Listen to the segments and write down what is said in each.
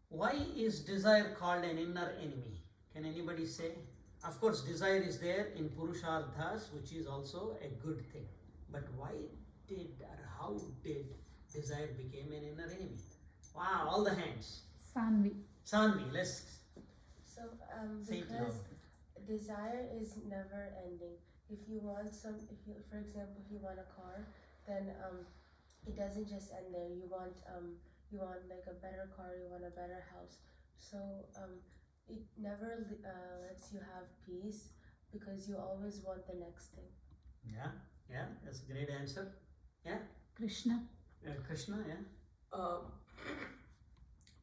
Why is desire called an inner enemy? Can anybody say? Of course, desire is there in Purusharthas, which is also a good thing. But why did or how did desire become an inner enemy? Wow, all the hands. Sanvi. Sanvi, let's So, say it because loud. desire is never ending. If you want for example, if you want a car, then it doesn't just end there. You want like a better car, you want a better house. So it never lets you have peace because you always want the next thing. Yeah, that's a great answer. Yeah, Krishna. Krishna, yeah.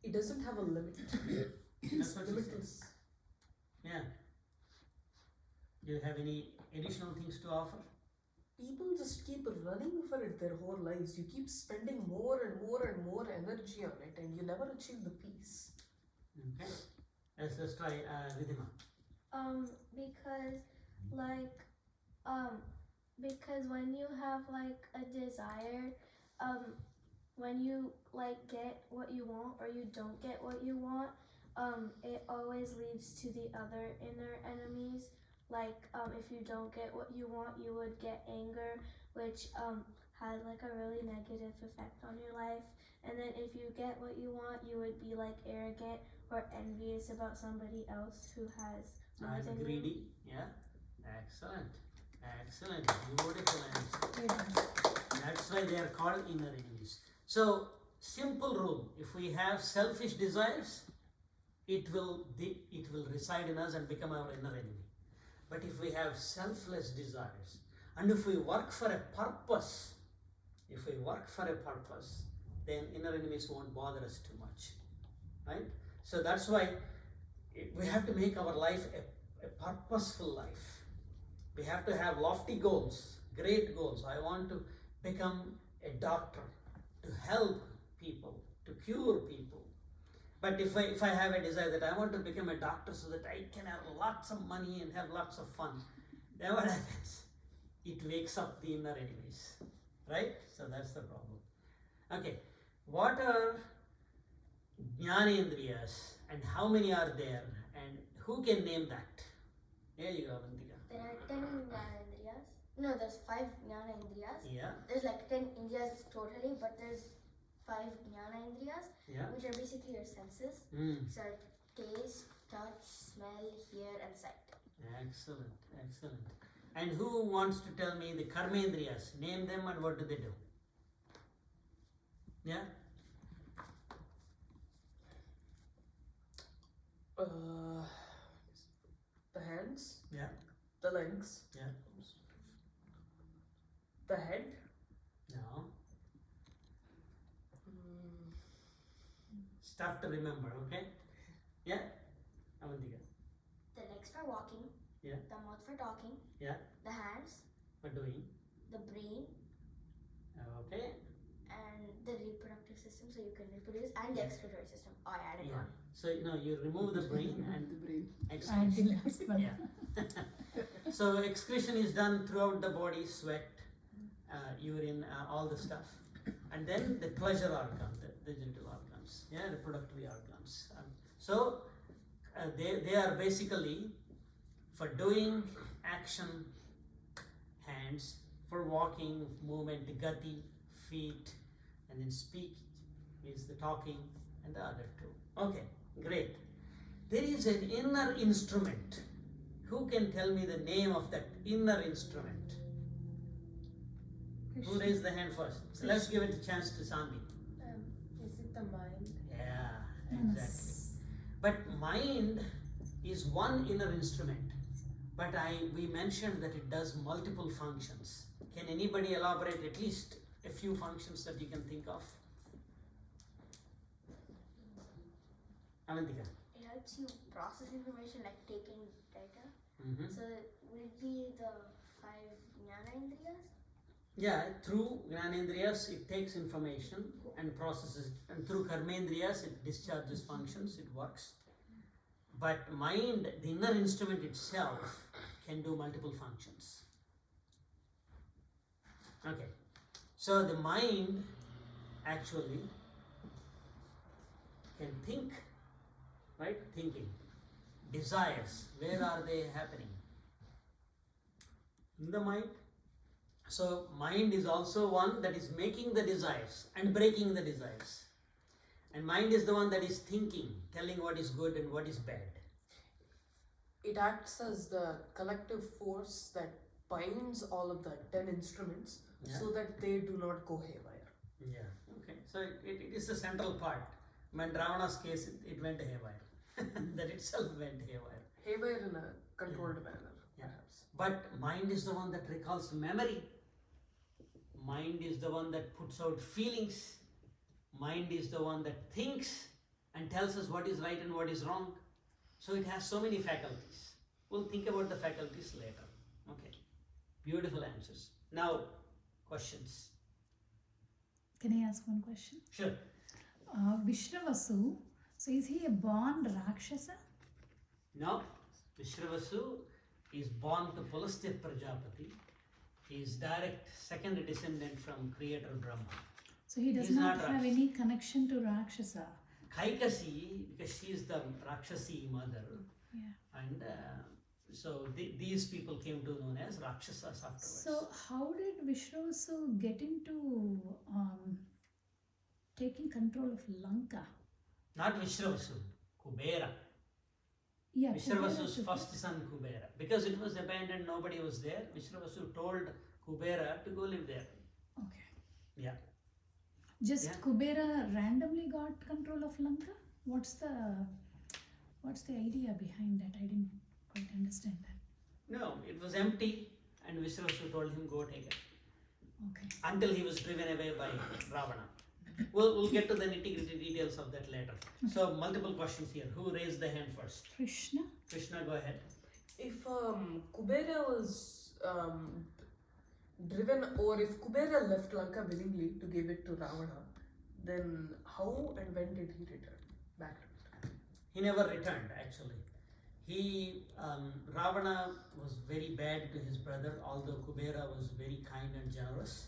It doesn't have a limit. That's what she Limitless. says. Yeah. Do you have any additional things to offer? People just keep running for it their whole lives. You keep spending more and more and more energy on it, and you never achieve the peace. Okay. Let's try Ridhima. Because like because when you have like a desire, when you like get what you want or you don't get what you want, it always leads to the other inner enemies. Like if you don't get what you want, you would get anger, which has like a really negative effect on your life. And then if you get what you want, you would be like arrogant or envious about somebody else who has more than you. Greedy. Yeah. Excellent. Beautiful answer. That's why they are called inner enemies. So, simple rule: if we have selfish desires, it will reside in us and become our inner enemy. But if we have selfless desires, and if we work for a purpose, then inner enemies won't bother us too much, right? So that's why we have to make our life a purposeful life. We have to have lofty goals, great goals. I want to become a doctor, to help people, to cure people. But if I have a desire that I want to become a doctor so that I can have lots of money and have lots of fun, then what happens? It wakes up the inner enemies, right? So that's the problem. Okay, what are Jnanendriyas and how many are there and who can name that? There you go, Avantika. There are 10 Jnanendriyas. No, there's 5 Jnanendriyas. Yeah, There's like 10 Indriyas totally, but there's 5 Jnanendriyas, yeah. which are basically your senses. Mm. So taste, touch, smell, hear, and sight. Excellent. And who wants to tell me the Karmendriyas? Name them and what do they do? Yeah? The hands, Yeah. the legs, Yeah. the head, No. Stuff to remember, okay? Yeah? Avantika. The legs for walking. Yeah. The mouth for talking. Yeah. The hands. For doing. The brain. Okay. And the reproductive system, so you can reproduce. And the excretory system. Oh, I added Yeah. one. So you remove the brain and the brain. excretion. And the last one. Yeah. So excretion is done throughout the body, sweat, urine, all the stuff. And then the pleasure organ, the genital organs, yeah, reproductive organs. So they are basically for doing action, hands, for walking, movement, gati, feet, and then speak is the talking, and the other two. Okay, great. There is an inner instrument. Who can tell me the name of that inner instrument? Who raised the hand first? So let's give it a chance to Sanvi. Is it the mind? Yeah, exactly. But mind is one inner instrument. But we mentioned that it does multiple functions. Can anybody elaborate at least a few functions that you can think of? Avantika. It helps you process information, like taking data. Mm-hmm. So would it be the 5 Jnanendriyas? Yeah, through Jnanendriyas it takes information and processes it, and through Karmendriyas it discharges functions, it works. But mind, the inner instrument itself, can do multiple functions. Okay, so the mind actually can think right? Thinking. Desires, where are they happening? In the mind. So mind is also one that is making the desires and breaking the desires. And mind is the one that is thinking, telling what is good and what is bad. It acts as the collective force that binds all of the 10 instruments Yeah. so that they do not go haywire. Yeah. Okay. So it is the central part. In Ravana's case, it went haywire. That itself went haywire. Haywire in a controlled manner, Yeah. perhaps. But mind is the one that recalls memory. Mind is the one that puts out feelings. Mind is the one that thinks and tells us what is right and what is wrong. So it has so many faculties. We'll think about the faculties later. Okay. Beautiful answers. Now, questions. Can I ask one question? Sure. Vishravasu, so is he a born Rakshasa? Now, Vishravasu is born to Pulastya Prajapati. He is direct second descendant from creator Brahma. So he does He's not not have Rakshasa. any connection to Rakshasa. Kaikasi, because she is the Rakshasi mother, Yeah. and so these people came to known as Rakshasas afterwards. So how did Vishravasu get into taking control of Lanka? Not Vishravasu, Kubera. Yeah, Vishravasu Kubera first son Kubera. Because it was abandoned, nobody was there. Vishravasu told Kubera to go live there. Okay. Yeah. Just Yeah. Kubera randomly got control of Lanka? What's the idea behind that? I didn't quite understand that. No, it was empty, and Vishravasu told him go take it. Okay. Until he was driven away by Ravana. We'll get to the nitty-gritty details of that later. So multiple questions here. Who raised the hand first? Krishna? Krishna, go ahead. If Kubera was driven, or if Kubera left Lanka willingly to give it to Ravana, then how and when did he return back to it? He never returned, actually. Ravana was very bad to his brother, although Kubera was very kind and generous.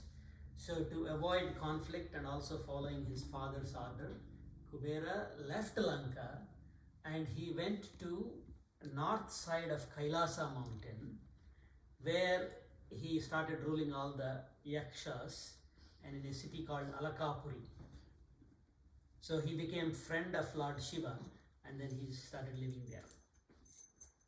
So to avoid conflict and also following his father's order, Kubera left Lanka and he went to north side of Kailasa mountain, where he started ruling all the yakshas, and in a city called Alakapuri. So he became friend of Lord Shiva, and then he started living there.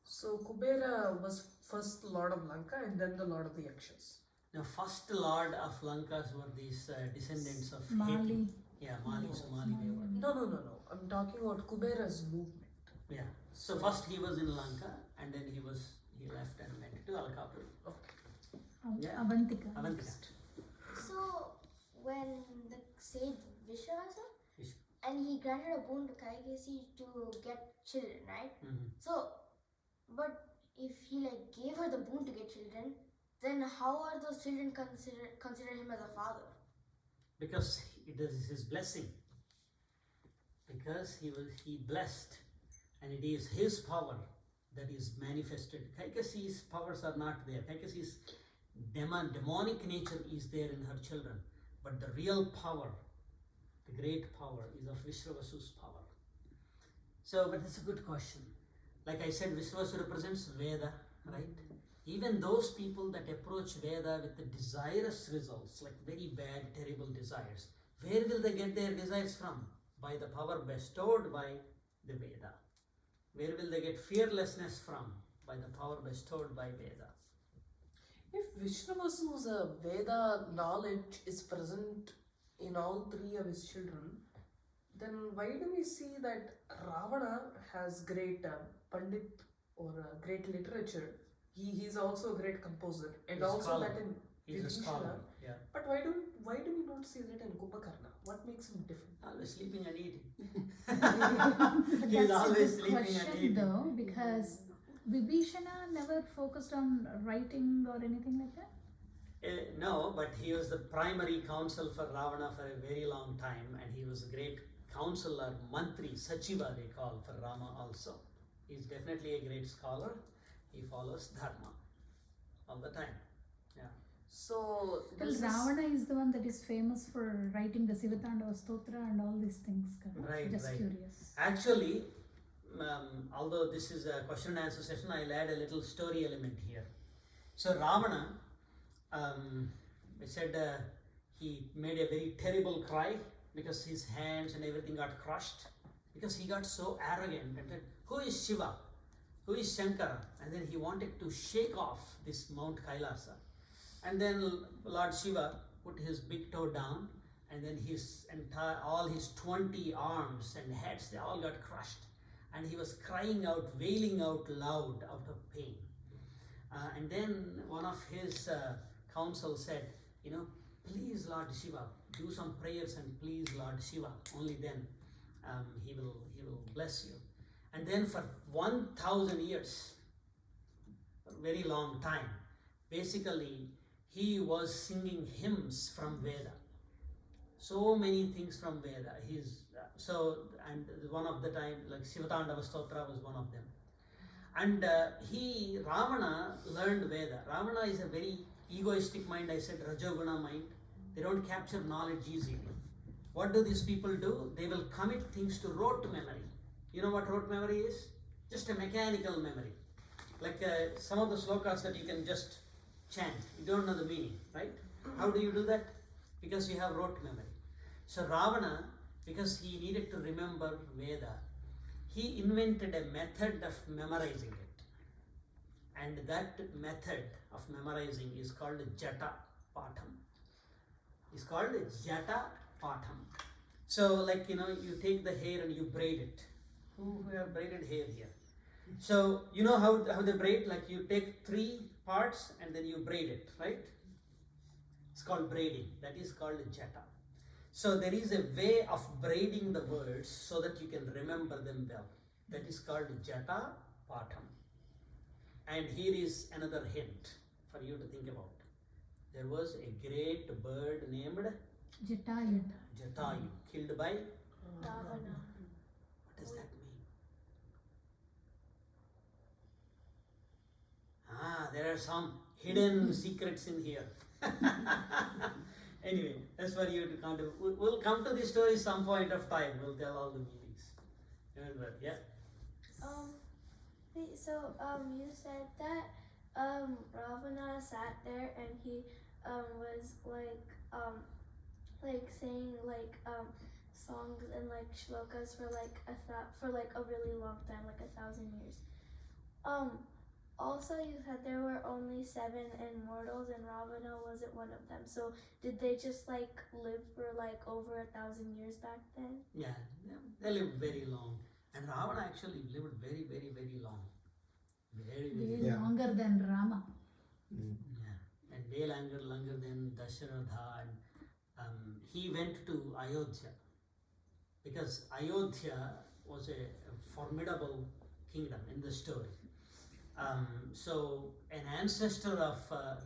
So Kubera was first Lord of Lanka and then the Lord of the Yakshas. Now, first lord of Lankas were these descendants of Mali. Heti. Yeah, Mali, Somali they were. No. I'm talking about Kubera's movement. Yeah. So first he was in Lanka, and then he left and went to Alakapuri. Okay. Yeah. Avantika. Avantika. So when the sage Vishwasa Vish- and he granted a boon to Kaikesi to get children, right? Mhm. So, but if he like gave her the boon to get children, then how are those children consider him as a father? Because it is his blessing. Because he blessed, and it is his power that is manifested. Kaikasi's powers are not there. Kaikasi's demonic nature is there in her children, but the real power, the great power, is of Vishravasa's power. So, but it's a good question. Like I said, Vishravasu represents Veda, right? Even those people that approach Veda with the desirous results, like very bad, terrible desires, where will they get their desires from? By the power bestowed by the Veda. Where will they get fearlessness from? By the power bestowed by Veda. If Vishnavasa's Veda knowledge is present in all three of his children, then why do we see that Ravana has great Pandit or great literature? He's also a great composer, and He's a also scholar. that in He's a Vibhishana. scholar. Yeah. But why do we not see that in Kumbhakarna? What makes him different? Always sleeping and eating. But He's that's a always good sleeping and question eating. though, because Vibhishana never focused on writing or anything like that. No, but he was the primary counsel for Ravana for a very long time, and he was a great counselor, mantri, sachiva they call for Rama also. He's definitely a great scholar. He follows dharma all the time. So Well, this is- Ravana is the one that is famous for writing the Sivatandava Stotra and all these things. Correct? Right, Just right. curious. Actually, although this is a question and answer session, I'll add a little story element here. So Ravana, I said he made a very terrible cry because his hands and everything got crushed because he got so arrogant and said, who is Shiva? Who is Shankara? And then he wanted to shake off this Mount Kailasa. And then Lord Shiva put his big toe down, and then all his 20 arms and heads, they all got crushed. And he was crying out, wailing out loud out of pain. And then one of his council said, please Lord Shiva, do some prayers and please Lord Shiva, only then he will bless you. And then for 1,000 years, a very long time, basically he was singing hymns from Veda. So many things from Veda. And one of the time, like Shivatandava Stotra was one of them. And Ravana learned Veda. Ravana is a very egoistic mind, I said Rajoguna mind. They don't capture knowledge easily. What do these people do? They will commit things to rote memory. You know what rote memory is? Just a mechanical memory. Like some of the slokas that you can just chant. You don't know the meaning, right? How do you do that? Because you have rote memory. So Ravana, because he needed to remember Veda, he invented a method of memorizing it. And that method of memorizing is called Jata Patham. It's called Jata Patham. So like, you take the hair and you braid it. Who have braided hair here? So you know how they braid? Like you take 3 parts and then you braid it, right? It's called braiding. That is called Jata. So there is a way of braiding the words so that you can remember them well. That is called Jata Patham. And here is another hint for you to think about. There was a great bird named Jatayu. Jatayu, killed by, Ravana. what does that mean? There are some hidden secrets in here. Anyway, that's for you to kind of, we'll come to this story some point of time. We'll tell all the meanings. Remember, yeah? Wait, so you said that Ravana sat there and he was like saying songs and like shlokas for like a really long time, like 1,000 years. Also, you said there were only 7 immortals and Ravana wasn't one of them. So did they just like live for like over 1,000 years back then? Yeah, they lived very long. And Ravana actually lived very, very, very long. Very, very Way long. longer than Rama. Yeah. And way longer than Dasharatha. And he went to Ayodhya. Because Ayodhya was a formidable kingdom in the story. So an ancestor of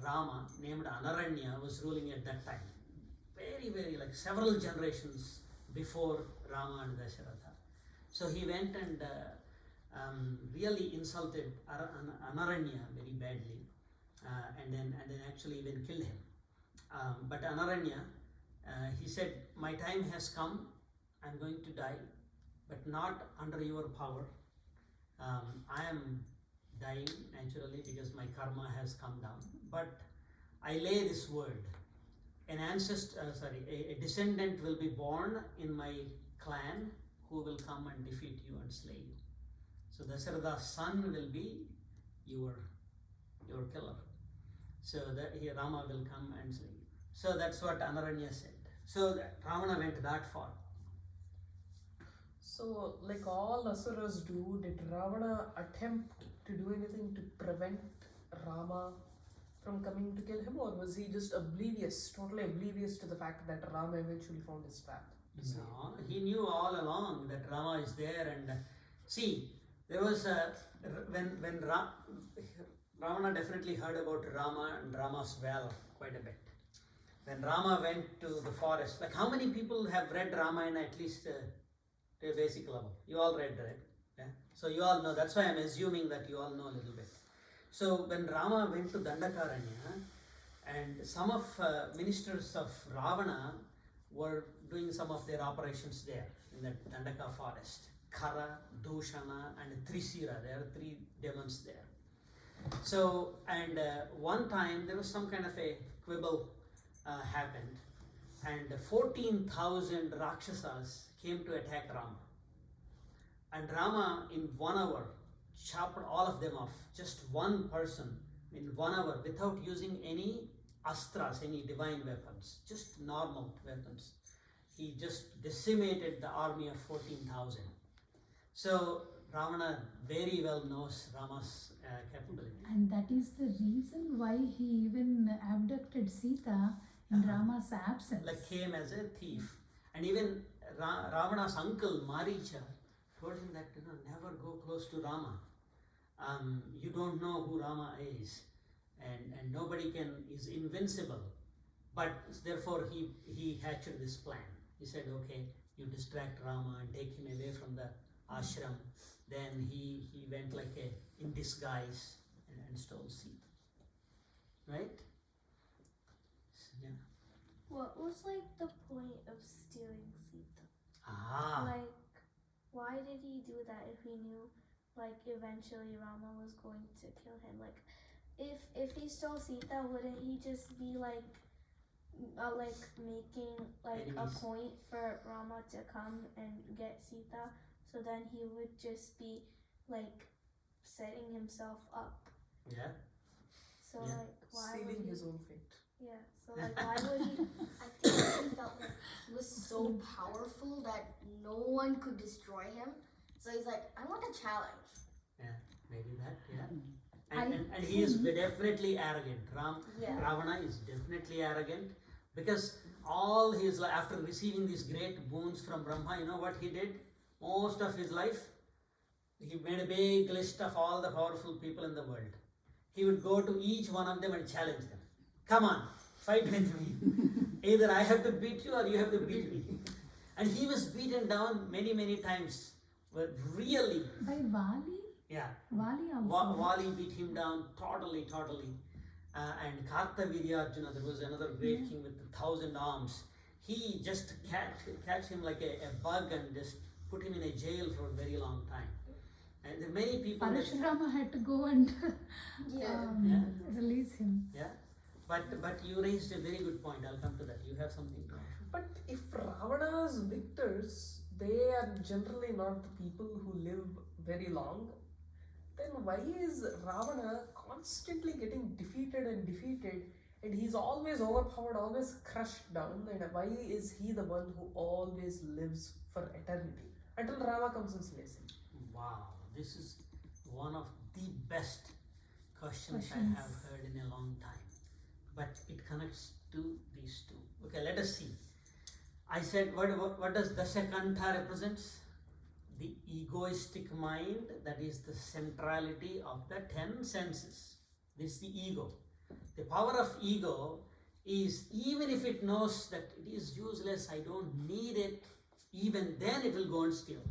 Rama named Anaranya was ruling at that time. Very, very, like several generations before Rama and Dasharatha. So he went and really insulted Anaranya very badly, and then actually even killed him. But Anaranya, he said, my time has come, I'm going to die, but not under your power. I am dying naturally because my karma has come down, but I lay this word. A descendant will be born in my clan who will come and defeat you and slay you. So Dasharatha's son will be your killer. So that Rama will come and slay you. So that's what Anaranya said. So Ravana went that far. So, like all Asuras do, did Ravana attempt to do anything to prevent Rama from coming to kill him, or was he just totally oblivious to the fact that Rama eventually found his path? No, he knew all along that Rama is there, and see, there was Ravana definitely heard about Rama and Rama's valor quite a bit. When Rama went to the forest, like how many people have read Ramayana at least to a basic level? You all read, right? Yeah? So you all know, that's why I'm assuming that you all know a little bit. So when Rama went to Dandakaranya, and some of ministers of Ravana were doing some of their operations there in that Dandaka forest. Kara, Dushana, and Trisira. There are three demons there. So, and one time there was some kind of a quibble happened, and 14,000 Rakshasas came to attack Rama. And Rama, in 1 hour, chopped all of them off. Just one person in 1 hour without using any astras, any divine weapons, just normal weapons. He just decimated the army of 14,000. So Ravana very well knows Rama's capability. And that is the reason why he even abducted Sita in Rama's absence. Like came as a thief. And even Ravana's uncle Maricha told him that never go close to Rama. You don't know who Rama is, and nobody is invincible. But therefore he hatched this plan. He said, okay, you distract Rama and take him away from the ashram. Then he went like in disguise and stole Sita. Right? So, yeah. What was like the point of stealing Sita? Ah. Like, why did he do that if he knew, like, eventually Rama was going to kill him? Like, if he stole Sita, wouldn't he just be like making like Enemies. a point for Rama to come and get Sita? So then he would just be like setting himself up. Yeah. So Yeah. like, why would Sealing he? his own fate. Yeah. So like, why would he? I think he felt like he was so powerful that no one could destroy him. So he's like, I want a challenge. Yeah, maybe that, yeah. I And he is definitely arrogant. Yeah. Ravana is definitely arrogant because all his life, after receiving these great boons from Brahma, you know what he did? Most of his life, he made a big list of all the powerful people in the world. He would go to each one of them and challenge them. Come on, fight with me. Either I have to beat you or you have to beat me. And he was beaten down many, many times. But really, By Vali? yeah. Vali also. Vali beat him down totally. And Kartavirya, there was another great king with 1,000 arms. He just catch him like a bug and just put him in a jail for a very long time. And there are many people that, Parashurama had to go and Yeah. release him. yeah. But you raised a very good point. I'll come to that. You have something to add. But if Ravana's victors, they are generally not the people who live very long, then why is Ravana constantly getting defeated and he's always overpowered, always crushed down, and why is he the one who always lives for eternity until Rama comes and slays him? Wow, this is one of the best questions I Questions. have heard in a long time. But it connects to these two. Okay, let us see. I said, what does Dashakantha represents? The egoistic mind, that is the centrality of the 10 senses. This is the ego. The power of ego is, even if it knows that it is useless, I don't need it, even then it will go and steal.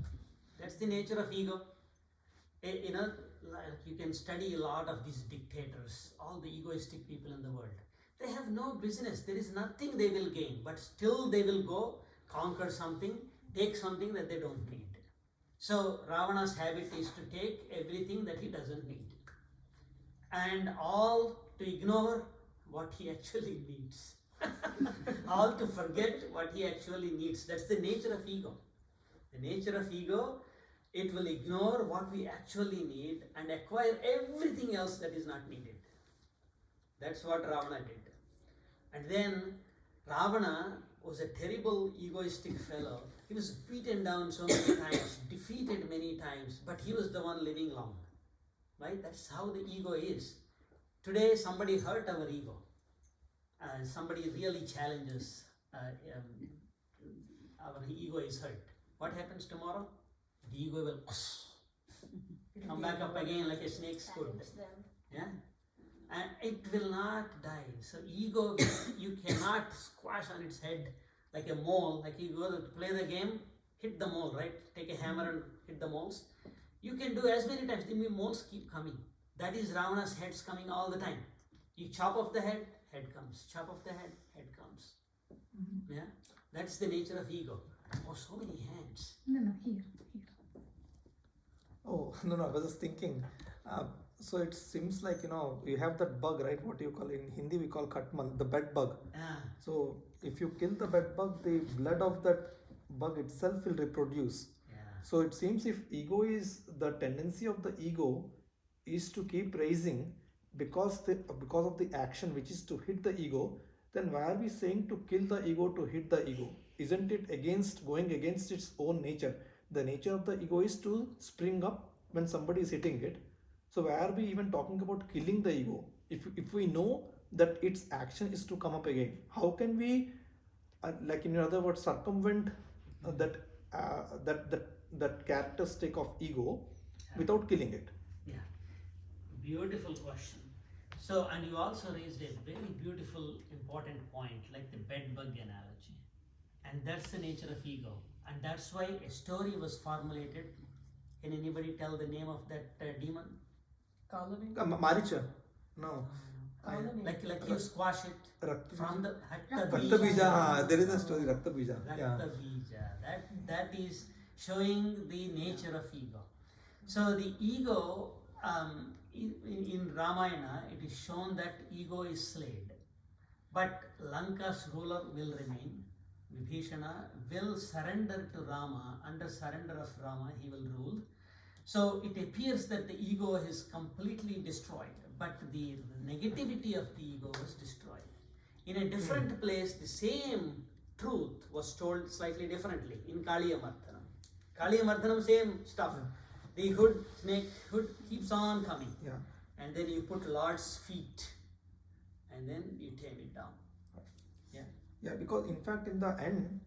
That's the nature of ego. Like you can study a lot of these dictators, all the egoistic people in the world. They have no business. There is nothing they will gain, but still they will go conquer something, take something that they don't need. So Ravana's habit is to take everything that he doesn't need, and all to ignore what he actually needs. All to forget what he actually needs. That's the nature of ego. The nature of ego, it will ignore what we actually need and acquire everything else that is not needed. That's what Ravana did. And then Ravana was a terrible egoistic fellow. He was beaten down so many times, defeated many times, but he was the one living long. Right? That's how the ego is. Today somebody hurt our ego. Somebody really challenges, our ego is hurt. What happens tomorrow? The ego will come back up again like a snake's foot. Challenge them. Yeah? And it will not die. So ego, you cannot squash on its head like a mole. Like you go to play the game, hit the mole, right? Take a hammer and hit the moles. You can do as many times, the moles keep coming. That is Ravana's heads coming all the time. You chop off the head comes. Chop off the head comes. Yeah? That's the nature of ego. Oh, so many hands. No, here. No, no, I was just thinking. Uh, so it seems like, you have that bug, right? What do you call it? In Hindi we call katmal, the bed bug. Ah, So if you kill the bed bug, the blood of that bug itself will reproduce. yeah. So it seems if ego is the tendency of the ego is to keep raising because of the action which is to hit the ego, then why are we saying to kill the ego to hit the ego? Isn't it going against its own nature? The nature of the ego is to spring up when somebody is hitting it. So why are we even talking about killing the ego? If we know that its action is to come up again, how can we, like in other words, circumvent that that characteristic of ego without killing it? Yeah, beautiful question. So, and you also raised a very beautiful, important point, like the bed bug analogy. And that's the nature of ego. And that's why a story was formulated. Can anybody tell the name of that demon? Colony? Maricha? No. Colony. Like you squash it Rakta from the Rakta Bija. Bija. There is a story, Rakta Bija. Yeah. Rakta Bija. That is showing the nature of ego. So the ego, in Ramayana, it is shown that ego is slayed, but Lanka's ruler will remain. Vibhishana will surrender to Rama. Under surrender of Rama, he will rule. So it appears that the ego is completely destroyed, but the negativity of the ego was destroyed. In a different place, the same truth was told slightly differently in Kaliyamardhanam. Kaliyamardhanam, same stuff. The snake hood keeps on coming. Yeah. And then you put Lord's feet and then you tame it down. Yeah, because in fact, in the end,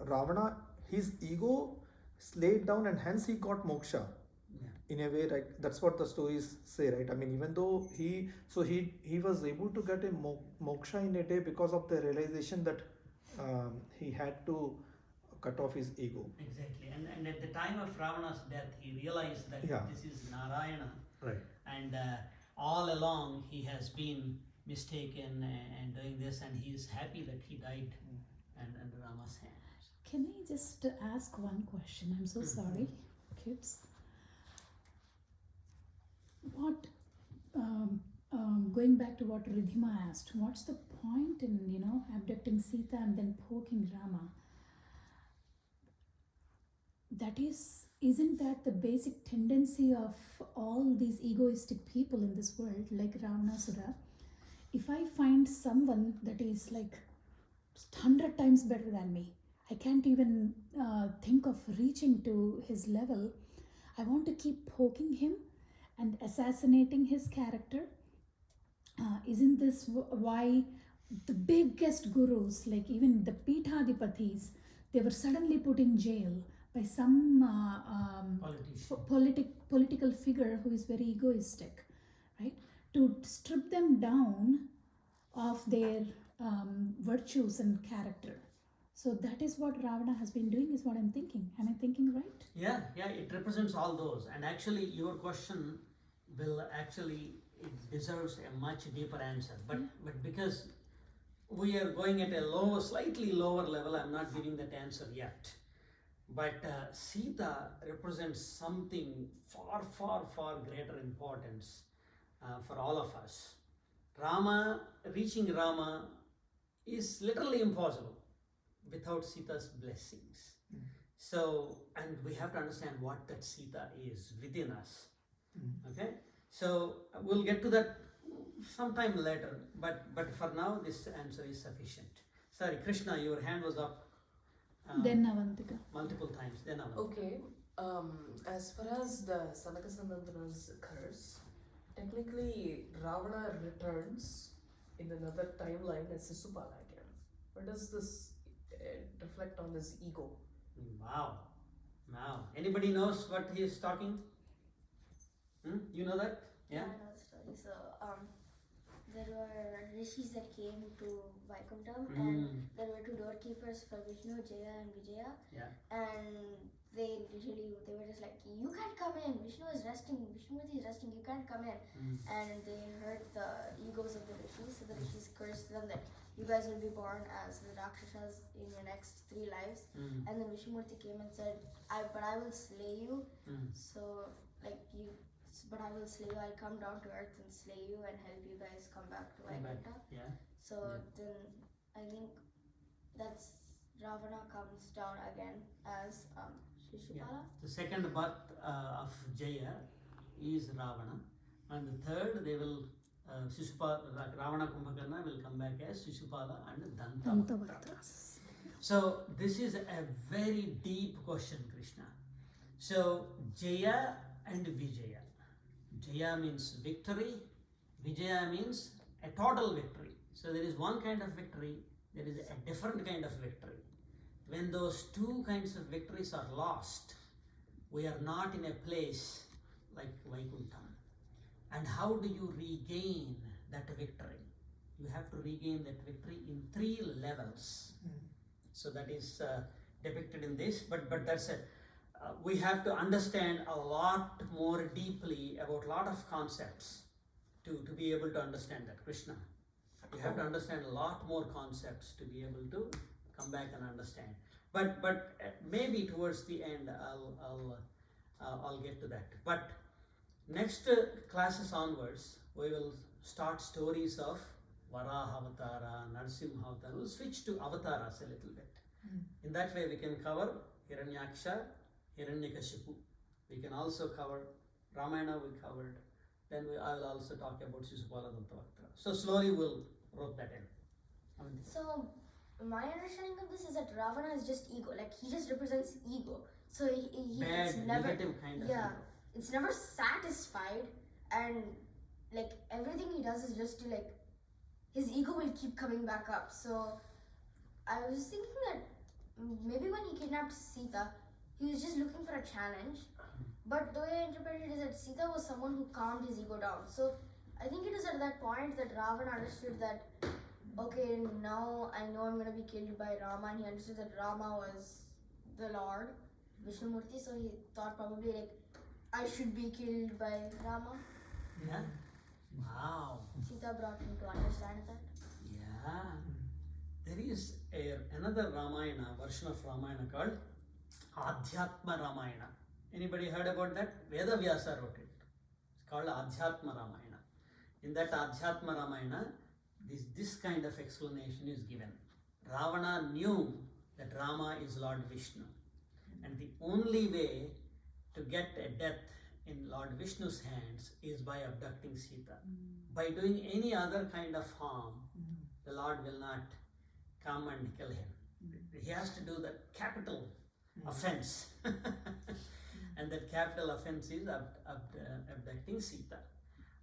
Ravana, his ego slayed down and hence he got moksha. Yeah. In a way, right? That's what the stories say, right? I mean, even though he was able to get a moksha in a day because of the realization that he had to cut off his ego. Exactly. And at the time of Ravana's death, he realized that this is Narayana. Right. And all along he has been mistaken and doing this, and he is happy that he died under Rama's hands. Can I just ask one question? I'm so sorry, kids. What, going back to what Ridhima asked, what's the point in, abducting Sita and then poking Rama? Isn't that the basic tendency of all these egoistic people in this world, like Ravanasura? If I find someone that is like 100 times better than me, I can't even think of reaching to his level. I want to keep poking him and assassinating his character. Isn't this why the biggest gurus, like even the Peethadipatis, they were suddenly put in jail by some political figure who is very egoistic, right? To strip them down of their virtues and character. So that is what Ravana has been doing, is what I'm thinking. Am I thinking right? Yeah, it represents all those. And actually, your question it deserves a much deeper answer. But because we are going at a slightly lower level, I'm not giving that answer yet. But Sita represents something far, far, far greater importance for all of us. Reaching Rama is literally impossible without Sita's blessings. So, and we have to understand what that Sita is within us. Okay? So, we'll get to that sometime later, but for now, this answer is sufficient. Sorry, Krishna, your hand was up. Then Avantika. Multiple times, then Avantika. Okay. As far as the Sanakasanandana's curse, technically Ravana returns in another timeline as Sisupala again. Where does this reflect on his ego? Wow. Anybody knows what he is talking? You know that? Yeah? I know the story. So, there were rishis that came to Vaikuntham, and there were two doorkeepers for Vishnu, Jaya and Vijaya. Yeah. And they were just like, you can't come in, Vishnu is resting, Vishnumoorti is resting, you can't come in. And they heard the egos of the rishis, so the rishis cursed them that you guys will be born as the Rakshasas in your next 3 lives. Mm. And then Vishnu came and said, but I will slay you. Mm. So, but I will slay you. I'll come down to earth and slay you and help you guys come back to Come back. Vaikuntha. Yeah. So then I think that's Ravana comes down again as Shishupala. The second birth of Jaya is Ravana, and the third they will Shishupala, Ravana Kumbhakarna will come back as Shishupala and Dantavakra. Dantavakras. So this is a very deep question, Krishna. So Jaya and Vijaya. Jaya means victory, Vijaya means a total victory. So there is one kind of victory, there is a different kind of victory. When those two kinds of victories are lost, we are not in a place like Vaikuntha. And how do you regain that victory? You have to regain that victory in 3 levels. So that is depicted in this, but that's it. We have to understand a lot more deeply about a lot of concepts to be able to understand that, Krishna. You have to understand a lot more concepts to be able to come back and understand. But maybe towards the end I'll get to that. But next classes onwards, we will start stories of Varaha Avatara, Narsimha Avatara. We'll switch to avataras a little bit. In that way we can cover Hiranyaksha, Hiranyakashipu. We can also cover Ramayana, we covered. Then I will also talk about Shishupala Dantavakra. So slowly we'll rope that in. So my understanding of this is that Ravana is just ego. Like he just represents ego. So he Bad, it's never negative kind of yeah. ego. It's never satisfied, and like everything he does is just to like his ego will keep coming back up. So I was thinking that maybe when he kidnapped Sita, he was just looking for a challenge. But the way I interpreted it is that Sita was someone who calmed his ego down. So I think it was at that point that Ravana understood that, okay, now I know I'm going to be killed by Rama, and he understood that Rama was the Lord, Vishnumurti, so he thought probably like, I should be killed by Rama. Yeah. Wow. Sita brought him to understand that. Yeah. There is another Ramayana, version of Ramayana called Adhyatma Ramayana. Anybody heard about that? Veda Vyasa wrote it. It's called Adhyatma Ramayana. In that Adhyatma Ramayana, this kind of explanation is given. Ravana knew that Rama is Lord Vishnu. And the only way to get a death in Lord Vishnu's hands is by abducting Sita. By doing any other kind of harm, the Lord will not come and kill him. He has to do that capital offense. And that capital offense is abducting Sita.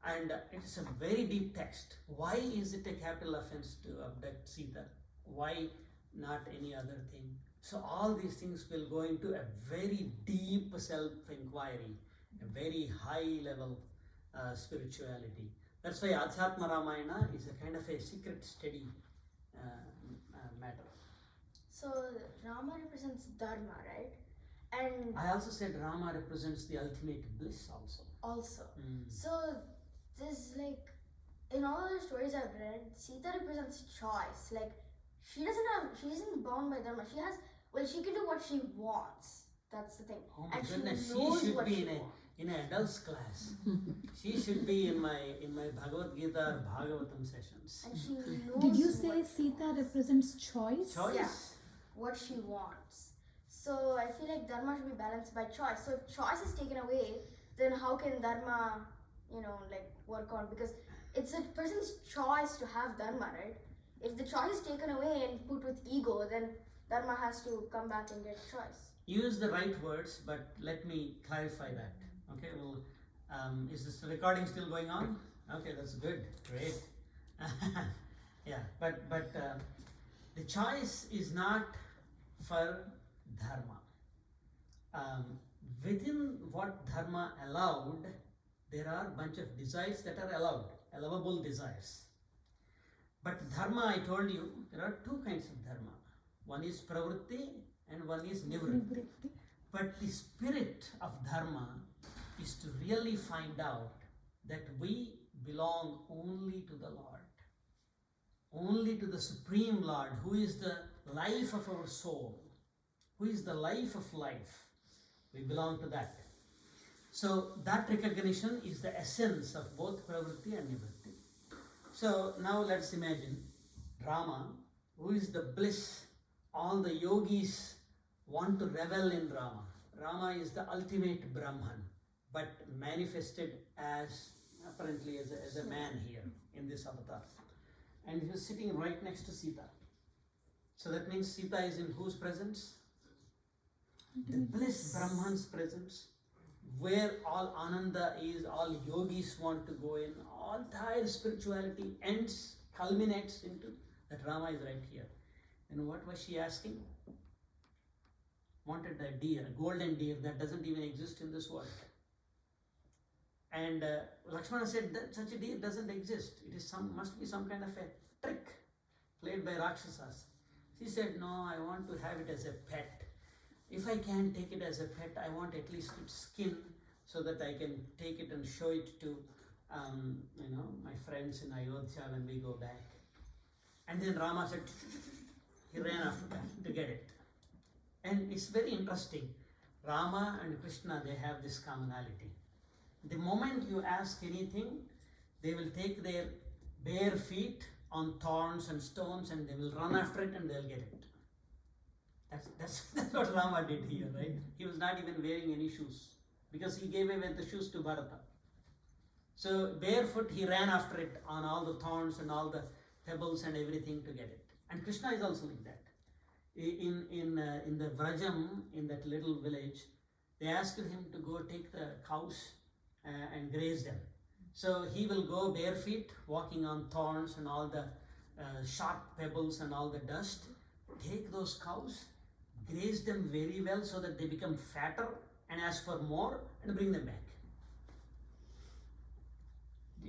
And it is a very deep text. Why is it a capital offense to abduct Sita? Why not any other thing? So all these things will go into a very deep self-inquiry, a very high level spirituality. That's why Adhyatma Ramayana is a kind of a secret study matter. So Rama represents Dharma, right? And I also said Rama represents the ultimate bliss also. also, so this like in all the stories I've read, Sita represents choice. Like she isn't bound by Dharma. She can do what she wants. That's the thing. Oh my And goodness, she knows she should what be she in wants. an adults class. She should be in my Bhagavad Gita or Bhagavatam sessions. And she knows Did you what say she Sita wants. represents choice? Choice. Yeah. What she wants. So I feel like Dharma should be balanced by choice. So if choice is taken away, then how can Dharma, work on? Because it's a person's choice to have Dharma, right? If the choice is taken away and put with ego, then Dharma has to come back and get choice. Use the right words, but let me clarify that. Okay, well, is this recording still going on? Okay, that's good, great. Yeah, but the choice is not for Dharma. Within what Dharma allowed, there are a bunch of desires that are allowed, allowable desires. But Dharma, I told you, there are 2 kinds of Dharma. One is pravritti and one is nivritti. But the spirit of Dharma is to really find out that we belong only to the Lord. only to the Supreme Lord, who is the life of our soul, who is the life of life. We belong to that. So that recognition is the essence of both pravritti and nivritti. So now let's imagine Rama, who is the bliss. All the yogis want to revel in Rama. Rama is the ultimate Brahman, but manifested as, apparently as a man here in this avatar. And he was sitting right next to Sita. So that means Sita is in whose presence? The bliss Brahman's presence, where all Ananda is, all yogis want to go in, all entire spirituality ends, culminates into that Rama is right here. And what was she asking? Wanted a deer, a golden deer that doesn't even exist in this world. And Lakshmana said that such a deer doesn't exist. It is must be some kind of a trick played by Rakshasas. She said, no, I want to have it as a pet. If I can't take it as a pet, I want at least its skin so that I can take it and show it to my friends in Ayodhya when we go back. And then Rama said, he ran after that to get it. And it's very interesting. Rama and Krishna, they have this commonality. The moment you ask anything, they will take their bare feet on thorns and stones and they will run after it and they'll get it. That's what Rama did here, right? He was not even wearing any shoes because he gave away the shoes to Bharata. So barefoot he ran after it on all the thorns and all the pebbles and everything to get it. And Krishna is also like that. In the Vrajam, in that little village, they asked him to go take the cows and graze them. So he will go bare feet, walking on thorns and all the sharp pebbles and all the dust, take those cows, graze them very well so that they become fatter and ask for more and bring them back.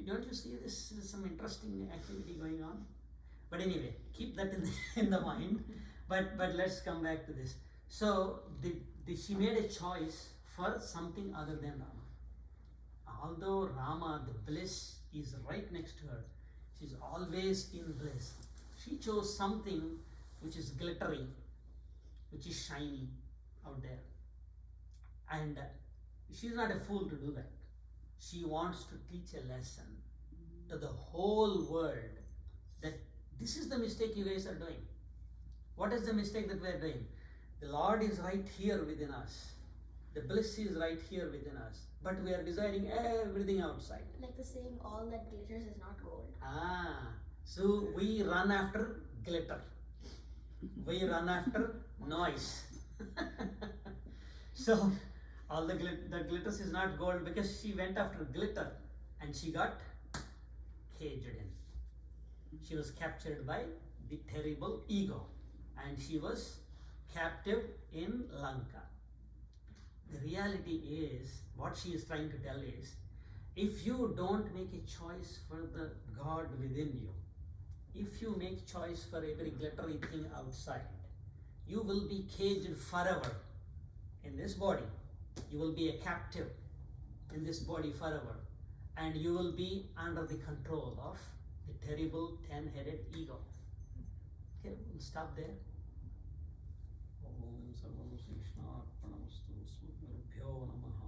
Don't you see this is some interesting activity going on? But anyway, keep that in the mind. But let's come back to this. So she made a choice for something other than Rama. Although Rama, the bliss, is right next to her, she's always in bliss. She chose something which is glittery, which is shiny out there. And she's not a fool to do that. She wants to teach a lesson to the whole world that this is the mistake you guys are doing. What is the mistake that we are doing? The Lord is right here within us. The bliss is right here within us. But we are desiring everything outside. Like the saying, all that glitters is not gold. So we run after glitter. We run after noise. So all the glitters is not gold because she went after glitter and she got caged in. She was captured by the terrible ego and she was captive in Lanka. The reality is, what she is trying to tell is, if you don't make a choice for the God within you, if you make choice for every glittery thing outside, you will be caged forever in this body. You will be a captive in this body forever. And you will be under the control of the terrible 10-headed ego. Okay, we'll stop there. Om Sarvam Shri Krishna Arpanamastu Smurvyo Namaha.